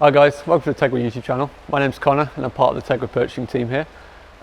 Hi guys, welcome to the Tegiwa YouTube channel. My name's Connor and I'm part of the Tegiwa purchasing team here,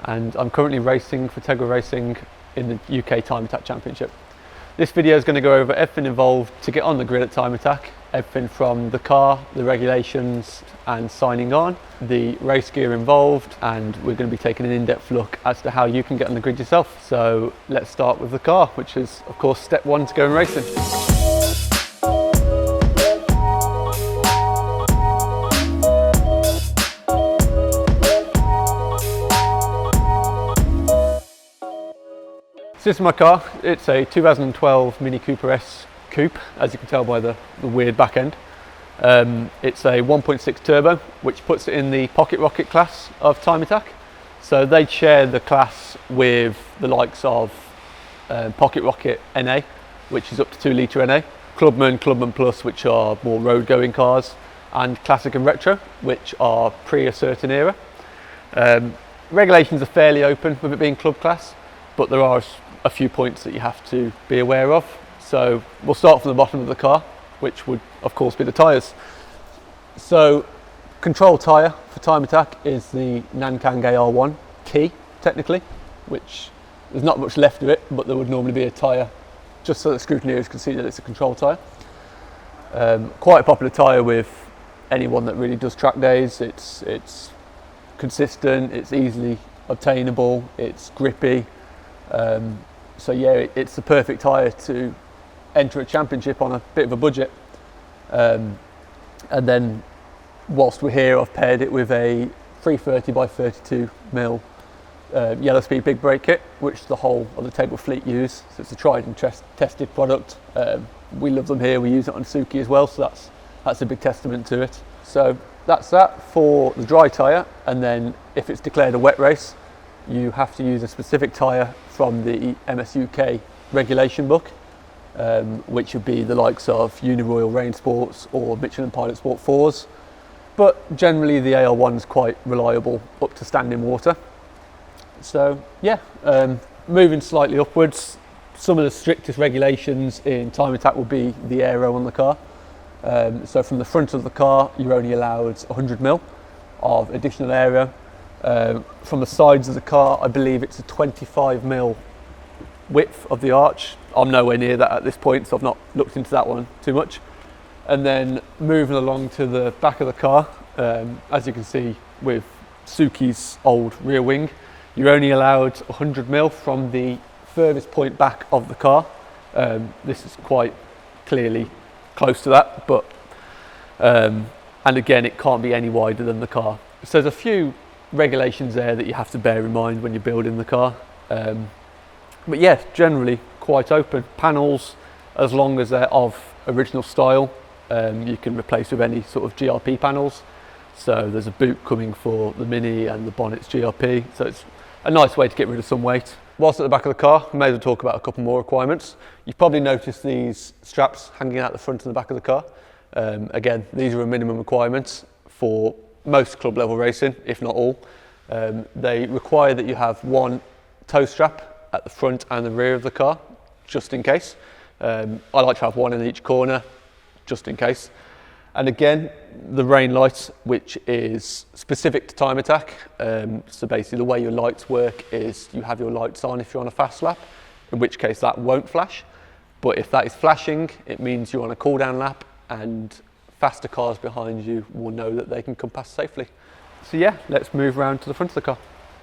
and I'm currently racing for Tegiwa Racing in the UK Time Attack Championship. This video is going to go over everything involved to get on the grid at Time Attack, everything from the car, the regulations and signing on, the race gear involved, and we're going to be taking an in-depth look as to how you can get on the grid yourself. So let's start with the car, which is of course step one to going racing. This is my car. It's a 2012 Mini Cooper S Coupe, as you can tell by the weird back end. It's a 1.6 turbo, which puts it in the Pocket Rocket class of Time Attack. So they share the class with the likes of Pocket Rocket NA, which is up to 2 litre NA, Clubman, Clubman Plus, which are more road going cars, and Classic and Retro, which are pre a certain era. Regulations are fairly open with it being club class, but there are a few points that you have to be aware of. So we'll start from the bottom of the car, which would of course be the tyres. So control tyre for Time Attack is the Nankang AR1 key, technically, which there's not much left of it, but there would normally be a tyre just so that scrutineers can see that it's a control tyre. Quite a popular tyre with anyone that really does track days. It's consistent, it's easily obtainable, it's grippy. So yeah, it's the perfect tyre to enter a championship on a bit of a budget. And then whilst we're here, I've paired it with a 330 by 32 mil yellow speed big brake kit, which the whole of the Tegiwa fleet use. So it's a tried and tested product. We love them here. We use it on Suki as well, so that's a big testament to it. So that's that for the dry tyre. And then if it's declared a wet race, you have to use a specific tyre from the MSUK regulation book, which would be the likes of Uniroyal Rain Sports or Michelin Pilot Sport 4s. But generally the AR1 is quite reliable up to standing water. So yeah, moving slightly upwards, some of the strictest regulations in Time Attack will be the aero on the car. So from the front of the car, you're only allowed 100 mil of additional aero. From the sides of the car, I believe it's a 25 mil width of the arch. I'm nowhere near that at this point, so I've not looked into that one too much. And then moving along to the back of the car, as you can see with Suki's old rear wing, you're only allowed 100 mil from the furthest point back of the car. This is quite clearly close to that, but and again, it can't be any wider than the car. So there's a few regulations there that you have to bear in mind when you're building the car, but yeah, generally quite open. Panels, as long as they're of original style, you can replace with any sort of GRP panels. So there's a boot coming for the Mini and the bonnet's GRP, so it's a nice way to get rid of some weight. Whilst at the back of the car, I may as well talk about a couple more requirements. You've probably noticed these straps hanging out the front and the back of the car. Again, these are a minimum requirement for most club level racing, if not all. They require that you have one toe strap at the front and the rear of the car, just in case. I like to have one in each corner, just in case. And again, the rain light, which is specific to Time Attack. So basically the way your lights work is you have your lights on if you're on a fast lap, in which case that won't flash. But if that is flashing, it means you're on a cool down lap, and faster cars behind you will know that they can come past safely. So yeah, let's move around to the front of the car.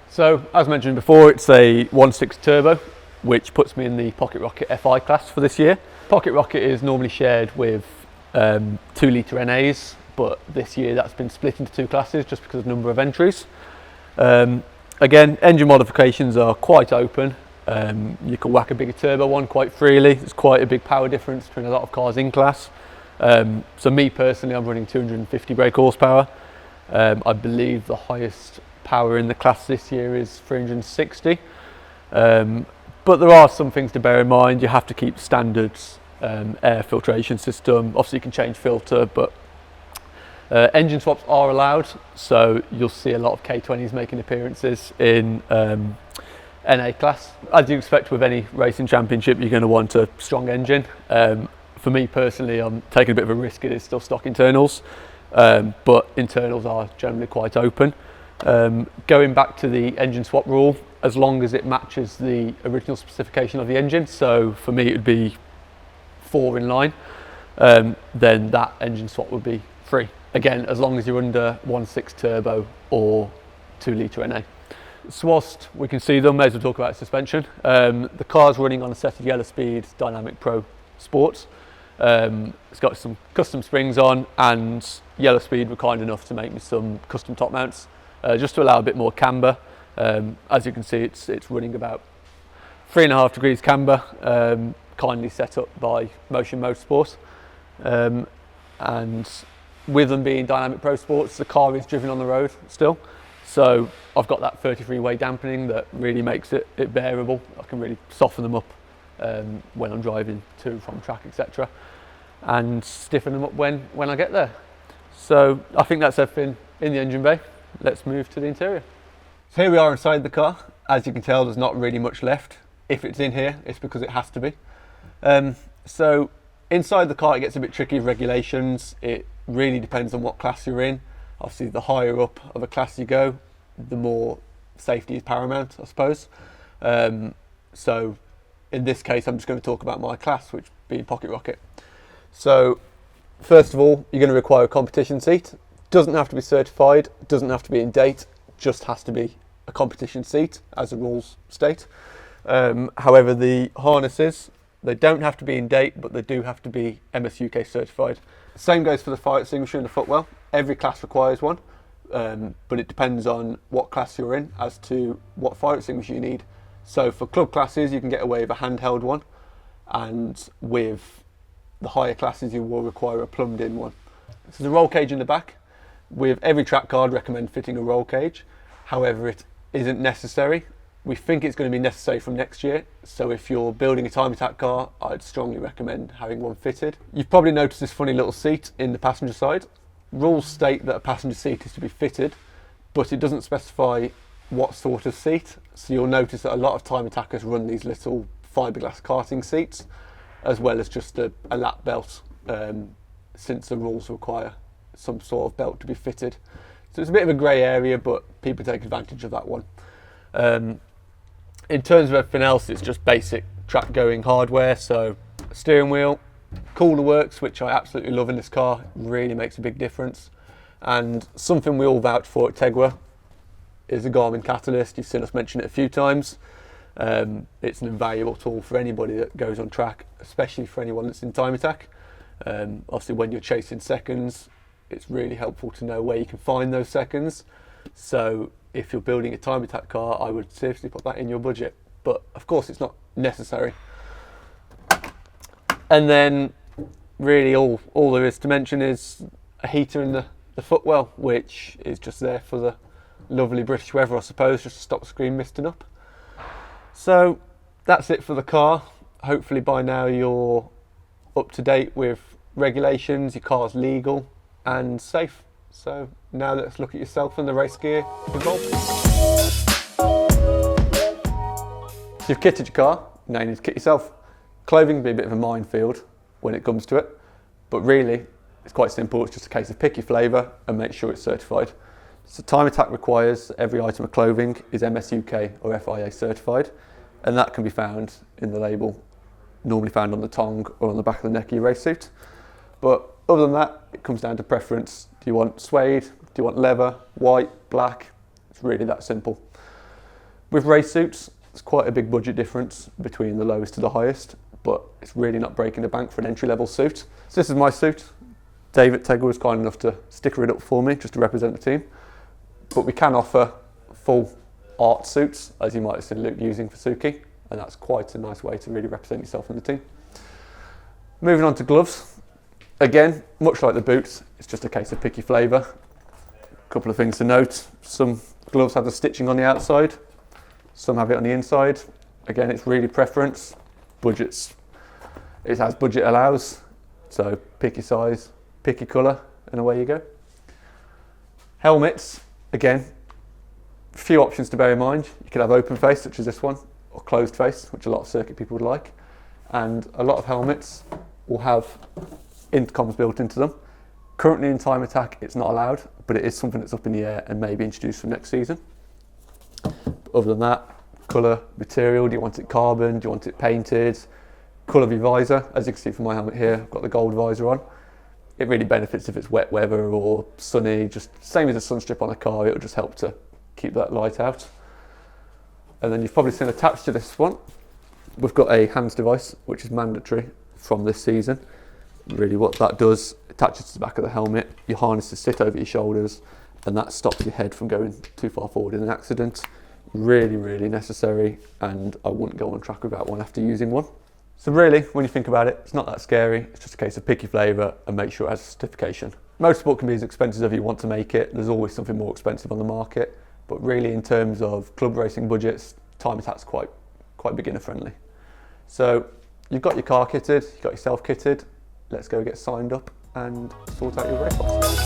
So as mentioned before, it's a 1.6 turbo, which puts me in the Pocket Rocket FI class for this year. Pocket Rocket is normally shared with 2 litre NAs, but this year that's been split into 2 classes just because of the number of entries. Again, engine modifications are quite open. You can whack a bigger turbo one quite freely. There's quite a big power difference between a lot of cars in class. So me personally, I'm running 250 brake horsepower. I believe the highest power in the class this year is 360. But there are some things to bear in mind. You have to keep standards, air filtration system. Obviously you can change filter, but engine swaps are allowed. So you'll see a lot of K20s making appearances in NA class. As you expect with any racing championship, you're going to want a strong engine. For me personally, I'm taking a bit of a risk. It is still stock internals. but internals are generally quite open. Going back to the engine swap rule, as long as it matches the original specification of the engine, so for me it would be 4 in line, then that engine swap would be free. Again, as long as you're under 1.6 turbo or 2 litre NA. So whilst we can see them, may as well talk about suspension. The car's running on a set of Yellow Speed Dynamic Pro Sports. It's got some custom springs on, and Yellow Speed were kind enough to make me some custom top mounts, just to allow a bit more camber. As you can see, it's running about 3.5 degrees camber, kindly set up by Motorsport. And with them being Dynamic Pro Sports, the car is driven on the road still. So I've got that 33-way dampening that really makes it bearable. I can really soften them up when I'm driving to and from track, etc. and stiffen them up when I get there. So I think that's everything in the engine bay. Let's move to the interior. So here we are inside the car. As you can tell, there's not really much left. If it's in here, it's because it has to be. So inside the car, it gets a bit tricky with regulations. It really depends on what class you're in. Obviously, the higher up of a class you go, the more safety is paramount, I suppose. So in this case, I'm just going to talk about my class, which being Pocket Rocket. So first of all, you're going to require a competition seat. Doesn't have to be certified, doesn't have to be in date, just has to be a competition seat, as the rules state. However, the harnesses, they don't have to be in date, but they do have to be MS-UK certified. Same goes for the fire extinguisher and the footwell. Every class requires one, but it depends on what class you're in as to what fire extinguisher you need. So for club classes, you can get away with a handheld one, and with the higher classes, you will require a plumbed in one. So there's a roll cage in the back. With every track car, I'd recommend fitting a roll cage. However, it isn't necessary. We think it's going to be necessary from next year. So if you're building a time attack car, I'd strongly recommend having one fitted. You've probably noticed this funny little seat in the passenger side. Rules state that a passenger seat is to be fitted, but it doesn't specify what sort of seat. So you'll notice that a lot of time attackers run these little fiberglass karting seats, as well as just a lap belt, since the rules require some sort of belt to be fitted. So it's a bit of a grey area, but people take advantage of that one. In terms of everything else, it's just basic track going hardware. So steering wheel, cooler works, which I absolutely love in this car, really makes a big difference. And something we all vouch for at Tegiwa is a Garmin catalyst. You've seen us mention it a few times. It's an invaluable tool for anybody that goes on track, especially for anyone that's in time attack. Obviously when you're chasing seconds, it's really helpful to know where you can find those seconds. So if you're building a time attack car, I would seriously put that in your budget. But of course it's not necessary. And then really all there is to mention is a heater in the footwell, which is just there for the lovely British weather, I suppose, just to stop the screen misting up. So that's it for the car. Hopefully by now you're up to date with regulations, your car's legal and safe. So now let's look at yourself and the race gear involved. So you've kitted your car, now you need to kit yourself. Clothing can be a bit of a minefield when it comes to it, but really it's quite simple. It's just a case of pick your flavour and make sure it's certified. So Time Attack requires every item of clothing is MS-UK or FIA certified, and that can be found in the label, normally found on the tongue or on the back of the neck of your race suit. But other than that, it comes down to preference. Do you want suede? Do you want leather? White? Black? It's really that simple. With race suits, it's quite a big budget difference between the lowest to the highest, but it's really not breaking the bank for an entry-level suit. So this is my suit. Dave at Tegiwa was kind enough to sticker it up for me just to represent the team. But we can offer full art suits, as you might have seen Luke using for Suki, and that's quite a nice way to really represent yourself in the team. Moving on to gloves. Again, much like the boots, it's just a case of pick your flavour. A couple of things to note. Some gloves have the stitching on the outside, some have it on the inside. Again, it's really preference. Budgets, it's as budget allows. So pick your size, pick your colour, and away you go. Helmets, again, a few options to bear in mind. You could have open face, such as this one, or closed face, which a lot of circuit people would like. And a lot of helmets will have intercoms built into them. Currently in Time Attack, it's not allowed, but it is something that's up in the air and may be introduced from next season. But other than that, colour, material, do you want it carbon, do you want it painted, colour of your visor, as you can see from my helmet here, I've got the gold visor on. It really benefits if it's wet weather or sunny, just same as a sun strip on a car, it'll just help to keep that light out. And then you've probably seen attached to this one, we've got a hands device, which is mandatory from this season. Really what that does, attaches to the back of the helmet, your harness to sit over your shoulders, and that stops your head from going too far forward in an accident. Really, really necessary, and I wouldn't go on track without one after using one. So really, when you think about it, it's not that scary, it's just a case of pick your flavour and make sure it has a certification. Motorsport can be as expensive as you want to make it, there's always something more expensive on the market, but really in terms of club racing budgets, Time Attack's quite beginner friendly. So you've got your car kitted, you've got yourself kitted, let's go get signed up and sort out your race license.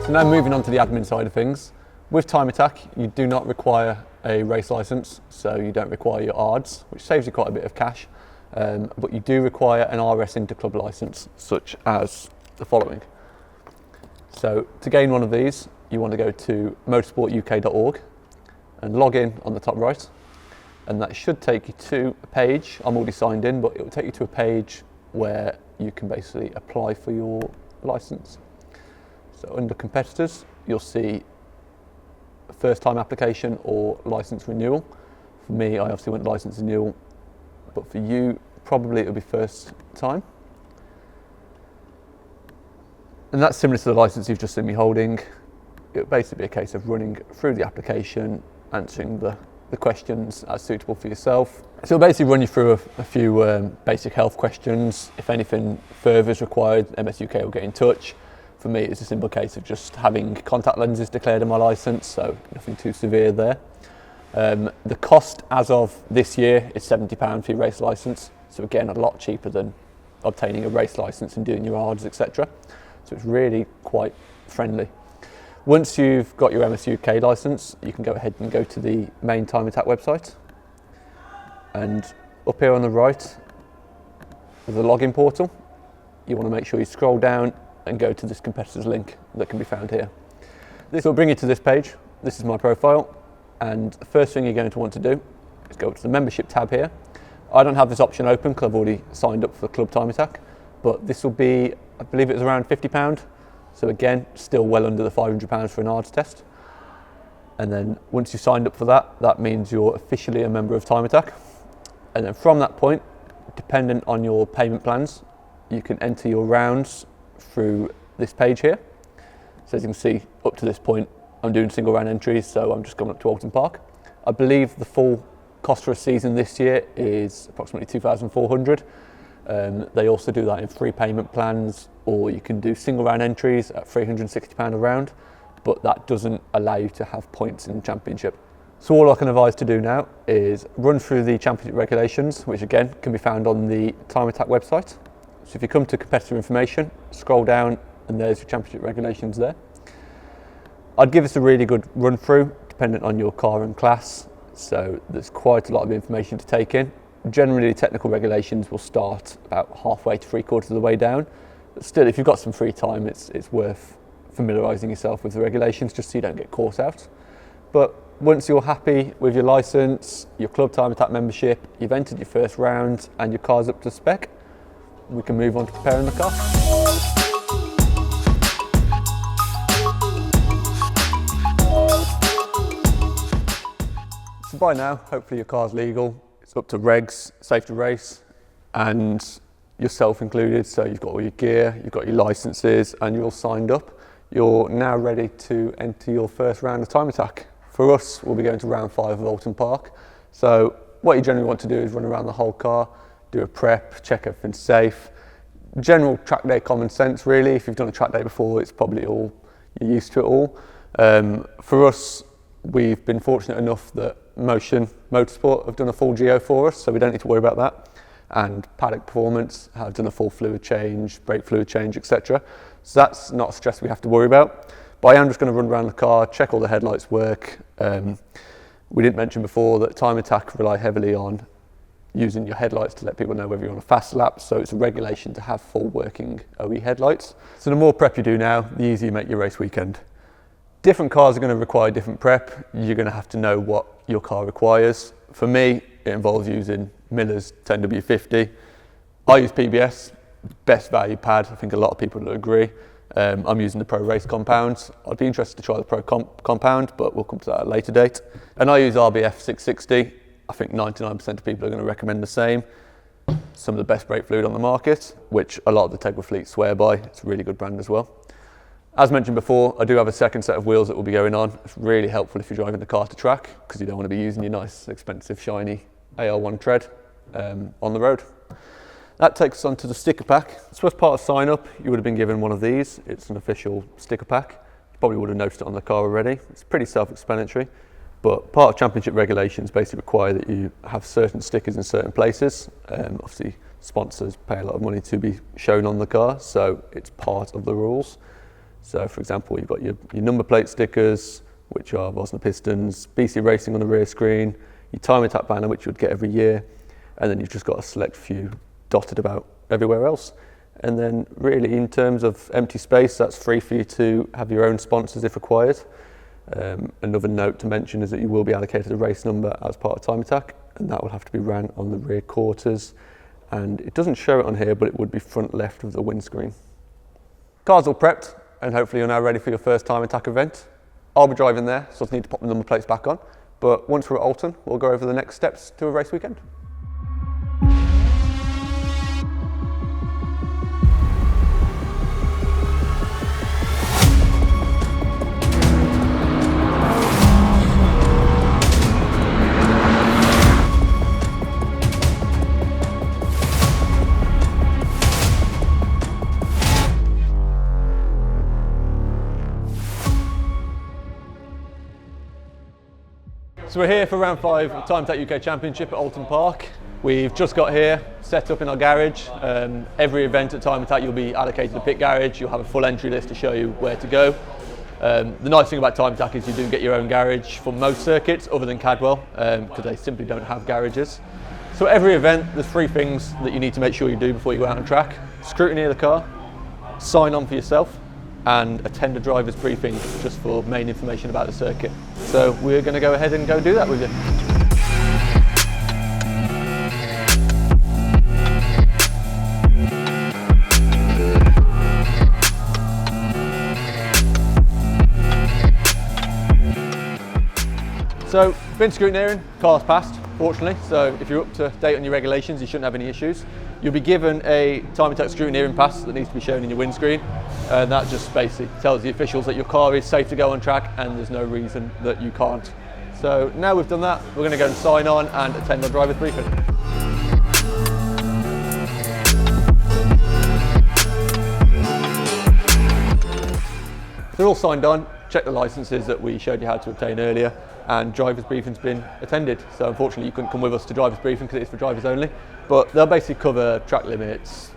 So now moving on to the admin side of things. With Time Attack, you do not require a race license, so you don't require your ARDs, which saves you quite a bit of cash, but you do require an RS Interclub license, such as the following. So to gain one of these, you want to go to motorsportuk.org and log in on the top right, and that should take you to a page. I'm already signed in, but it will take you to a page where you can basically apply for your license. So under competitors, you'll see first time application or license renewal. For me, I obviously went license renewal, but for you, probably it'll be first time. And that's similar to the license you've just seen me holding. It'll basically be a case of running through the application, answering the questions as suitable for yourself. So it'll basically run you through a few basic health questions. If anything further is required, MSUK will get in touch. For me, it's a simple case of just having contact lenses declared on my licence, so nothing too severe there. The cost as of this year is £70 for your race licence, so again, a lot cheaper than obtaining a race licence and doing your ARDs, etc. So it's really quite friendly. Once you've got your MSUK licence, you can go ahead and go to the main Time Attack website, and up here on the right, with the login portal, you want to make sure you scroll down and go to this competitors link that can be found here. This will bring you to this page. This is my profile, and the first thing you're going to want to do is go to the membership tab here. I don't have this option open because I've already signed up for the Club Time Attack, but this will be, I believe it was around £50. So again, still well under the £500 for an ARDS test. And then once you've signed up for that, that means you're officially a member of Time Attack. And then from that point, dependent on your payment plans, you can enter your rounds through this page here. So as you can see, up to this point, I'm doing single round entries, so I'm just going up to Alton Park. I believe the full cost for a season this year is approximately £2,400. They also do that in free payment plans, or you can do single round entries at £360 a round, but that doesn't allow you to have points in the championship. So all I can advise to do now is run through the championship regulations, which again can be found on the Time Attack website. So if you come to competitor information, scroll down and there's your championship regulations there. I'd give this a really good run through, dependent on your car and class. So there's quite a lot of information to take in. Generally, the technical regulations will start about halfway to 3/4 of the way down. But still, if you've got some free time, it's worth familiarising yourself with the regulations just so you don't get caught out. But once you're happy with your licence, your Club Time Attack membership, you've entered your first round and your car's up to spec, we can move on to preparing the car. So by now, hopefully your car's legal, it's up to regs, safe to race, and yourself included, so you've got all your gear, you've got your licences, and you're all signed up. You're now ready to enter your first round of Time Attack. For us, we'll be going to round 5 of Alton Park. So what you generally want to do is run around the whole car, do a prep, check everything's safe. General track day common sense really. If you've done a track day before, it's probably all, you're used to it all. For us, we've been fortunate enough that Motorsport have done a full geo for us, so we don't need to worry about that. And Paddock Performance have done a full fluid change, brake fluid change, etc. So that's not a stress we have to worry about. But I am just going to run around the car, check all the headlights work. We didn't mention before that Time Attack rely heavily on using your headlights to let people know whether you're on a fast lap. So it's a regulation to have full working OE headlights. So the more prep you do now, the easier you make your race weekend. Different cars are going to require different prep. You're going to have to know what your car requires. For me, it involves using Miller's 10W50. I use PBS, best value pad. I think a lot of people will agree. I'm using the Pro Race compound. I'd be interested to try the Pro compound, but we'll come to that at a later date. And I use RBF 660. I think 99% of people are going to recommend the same. Some of the best brake fluid on the market, which a lot of the Tegiwa fleet swear by. It's a really good brand as well. As mentioned before, I do have a second set of wheels that will be going on. It's really helpful if you're driving the car to track, because you don't want to be using your nice, expensive, shiny AR1 tread on the road. That takes us on to the sticker pack. So as part of sign up, you would have been given one of these. It's an official sticker pack. You probably would have noticed it on the car already. It's pretty self-explanatory, but part of championship regulations basically require that you have certain stickers in certain places. Obviously, sponsors pay a lot of money to be shown on the car, so it's part of the rules. So for example, you've got your number plate stickers, which are Vosna Pistons, BC Racing on the rear screen, your time attack banner, which you would get every year, and then you've just got a select few dotted about everywhere else. And then really in terms of empty space, that's free for you to have your own sponsors if required. Another note to mention is that you will be allocated a race number as part of time attack, and that will have to be ran on the rear quarters. And it doesn't show it on here, but it would be front left of the windscreen. Car's all prepped, and hopefully you're now ready for your first time attack event. I'll be driving there, so I need to pop the number plates back on. But once we're at Alton, we'll go over the next steps to a race weekend. So we're here for round 5 of Time Attack UK Championship at Alton Park. We've just got here, set up in our garage. Every event at Time Attack you'll be allocated a pit garage. You'll have a full entry list to show you where to go. The nice thing about Time Attack is you do get your own garage for most circuits other than Cadwell, because they simply don't have garages. So at every event there's 3 things that you need to make sure you do before you go out on track. Scrutiny of the car, sign on for yourself, and attend a driver's briefing just for main information about the circuit. So we're going to go ahead and go do that with you. So, been scrutineering, car's passed, fortunately, so if you're up to date on your regulations, you shouldn't have any issues. You'll be given a Time Attack scrutineering pass that needs to be shown in your windscreen, and that just basically tells the officials that your car is safe to go on track and there's no reason that you can't. So now we've done that, we're going to go and sign on and attend our driver's briefing. They're all signed on, check the licenses that we showed you how to obtain earlier, and driver's briefing's been attended. So unfortunately you couldn't come with us to driver's briefing because it's for drivers only, but they'll basically cover track limits,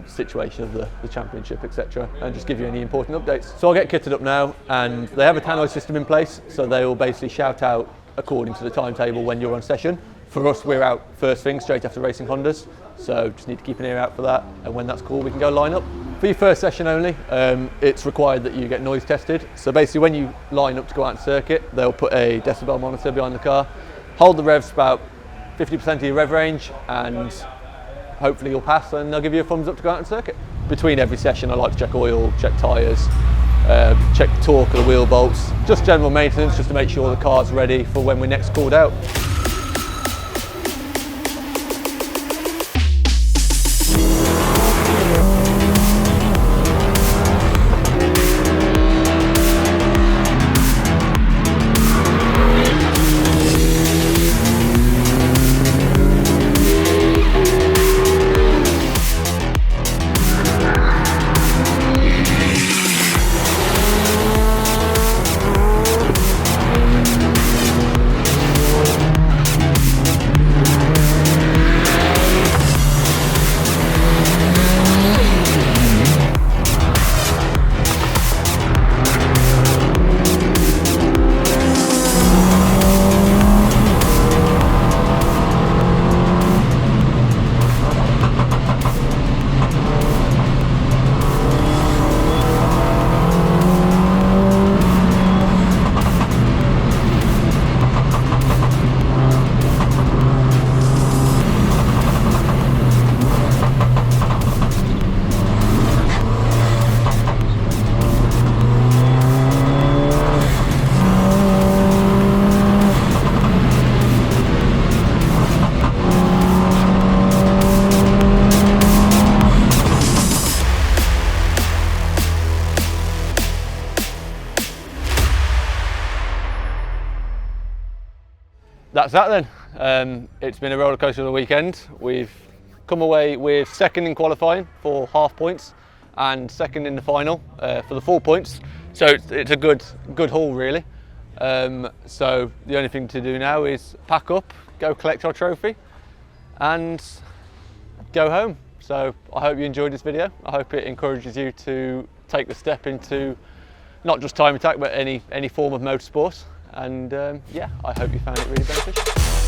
situation of the championship, etc., and just give you any important updates. So I'll get kitted up now, and they have a tannoy system in place, so they will basically shout out according to the timetable when you're on session. For us, we're out first thing, straight after racing Hondas, so just need to keep an ear out for that, and when that's cool we can go line up. For your first session only, it's required that you get noise tested. So basically when you line up to go out on circuit, they'll put a decibel monitor behind the car, hold the revs about 50% of your rev range, and hopefully you'll pass, and they'll give you a thumbs up to go out on circuit. Between every session I like to check oil, check tyres, check the torque of the wheel bolts, just general maintenance just to make sure the car's ready for when we're next called out. that's that then. It's been a roller coaster of the weekend. We've come away with second in qualifying for half points and second in the final for the full points. So it's a good haul really. So the only thing to do now is pack up, go collect our trophy and go home. So I hope you enjoyed this video. I hope it encourages you to take the step into not just time attack but any form of motorsport. And yeah, I hope you found it really beneficial.